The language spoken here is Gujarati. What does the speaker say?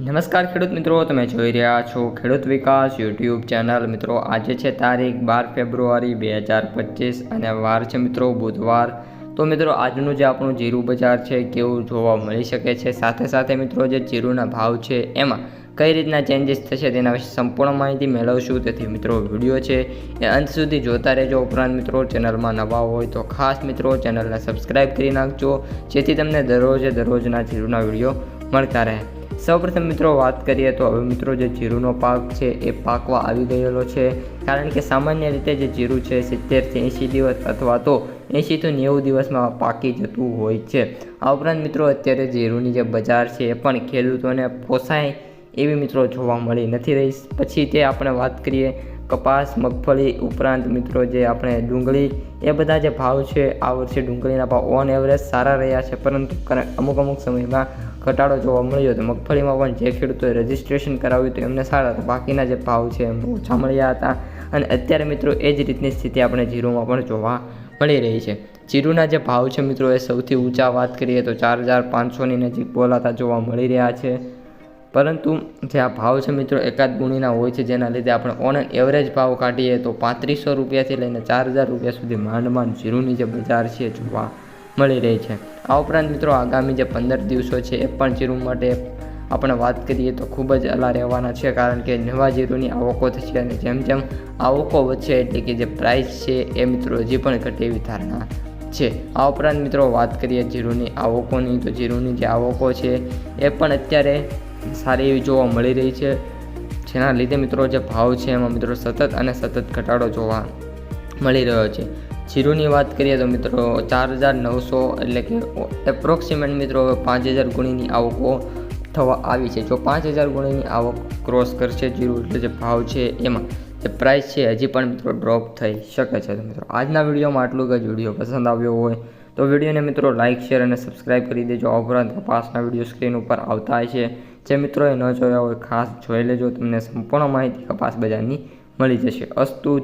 નમસ્કાર ખેડૂત મિત્રો, તમે જોઈ રહ્યા છો ખેડૂત વિકાસ યુટ્યુબ ચેનલ। મિત્રો આજે છે તારીખ 12 ફેબ્રુઆરી 2025 અને વાર છે મિત્રો બુધવાર। તો મિત્રો આજનું જે આપણું જીરું બજાર છે કેવું જોવા મળી શકે છે, સાથે સાથે મિત્રો જે જીરુંના ભાવ છે એમાં કઈ રીતના ચેન્જીસ થશે તેના વિશે સંપૂર્ણ માહિતી મેળવશું। તેથી મિત્રો વિડીયો છે એ અંત સુધી જોતા રહેજો। ઉપરાંત મિત્રો ચેનલમાં નવા હોય તો ખાસ મિત્રો ચેનલને સબસ્ક્રાઈબ કરી નાખજો, જેથી તમને દરરોજના જીરુંના વિડીયો મળતા રહે। સૌપ્રથમ મિત્રો વાત કરીએ તો હવે મિત્રો જે જીરુંનો પાક છે એ પાકવા આવી ગયેલો છે, કારણ કે સામાન્ય રીતે જે જીરું છે 70 થી 80 દિવસ અથવા તો 80 થી 90 દિવસમાં પાકી જતું હોય છે। આ ઉપરાંત મિત્રો અત્યારે જીરુંની જે બજાર છે એ પણ ખેડૂતોને પોસાય એવી મિત્રો જોવા મળી નથી રહી। પછી તે આપણે વાત કરીએ કપાસ, મગફળી ઉપરાંત મિત્રો જે આપણે ડુંગળી, એ બધા જે ભાવ છે આ વર્ષે ડુંગળીના ભાવ ઓન એવરેજ સારા રહ્યા છે, પરંતુ અમુક સમયમાં ઘટાડો જોવા મળ્યો હતો। મગફળીમાં પણ જે ખેડૂતોએ રજિસ્ટ્રેશન કરાવ્યું હતું એમને સારા હતા, બાકીના જે ભાવ છે એમ ઓછા મળ્યા હતા। અને અત્યારે મિત્રો એ જ રીતની સ્થિતિ આપણે જીરુંમાં પણ જોવા મળી રહી છે। જીરુંના જે ભાવ છે મિત્રો એ સૌથી ઊંચા વાત કરીએ તો 4500ની નજીક બોલાતા જોવા મળી રહ્યા છે, પરંતુ જે આ ભાવ છે મિત્રો એકાદ ગુણીના હોય છે, જેના લીધે આપણે ઓન એવરેજ ભાવ કાઢીએ તો 3500 રૂપિયાથી લઈને 4000 રૂપિયા સુધી માંડ જીરુંની જે બજાર છે જોવા મળી રહી છે। આ ઉપરાંત મિત્રો આગામી જે 15 દિવસો છે એ પણ જીરું માટે આપણે વાત કરીએ તો ખૂબ જ અલા રહેવાના છે, કારણ કે નવા જીરુંની આવકો થશે અને જેમ જેમ આવકો વધશે એટલે કે જે પ્રાઇસ છે એ મિત્રો હજી પણ ઘટે એવી ધારણા છે। આ ઉપરાંત મિત્રો વાત કરીએ જીરુંની આવકોની તો જીરુંની જે આવકો છે એ પણ અત્યારે સારી એવી જોવા મળી રહી છે, જેના લીધે મિત્રો જે ભાવ છે એમાં મિત્રો સતત ઘટાડો જોવા મળી રહ્યો છે। જીરુંની વાત કરીએ તો મિત્રો 4900 એટલે કે એપ્રોક્સિમેટ મિત્રો 5000 ગુણીની આવકો થવા આવી છે। જો 5000 ગુણીની આવક ક્રોસ કરશે જીરું એટલે જે ભાવ છે એમાં જે પ્રાઇસ છે હજી પણ મિત્રો ડ્રોપ થઈ શકે છે। તો મિત્રો આજના વિડીયોમાં આટલું જ। વિડીયો પસંદ આવ્યો હોય તો વિડીયોને મિત્રો લાઇક, શેર અને સબસ્ક્રાઈબ કરી દેજો। આ ઉપરાંત કપાસના વિડીયો સ્ક્રીન ઉપર આવતા હોય છે, જે મિત્રોએ ન જોયા હોય ખાસ જોઈ લેજો, તમને સંપૂર્ણ માહિતી કપાસ બજારની મળી જશે। અસ્તુ।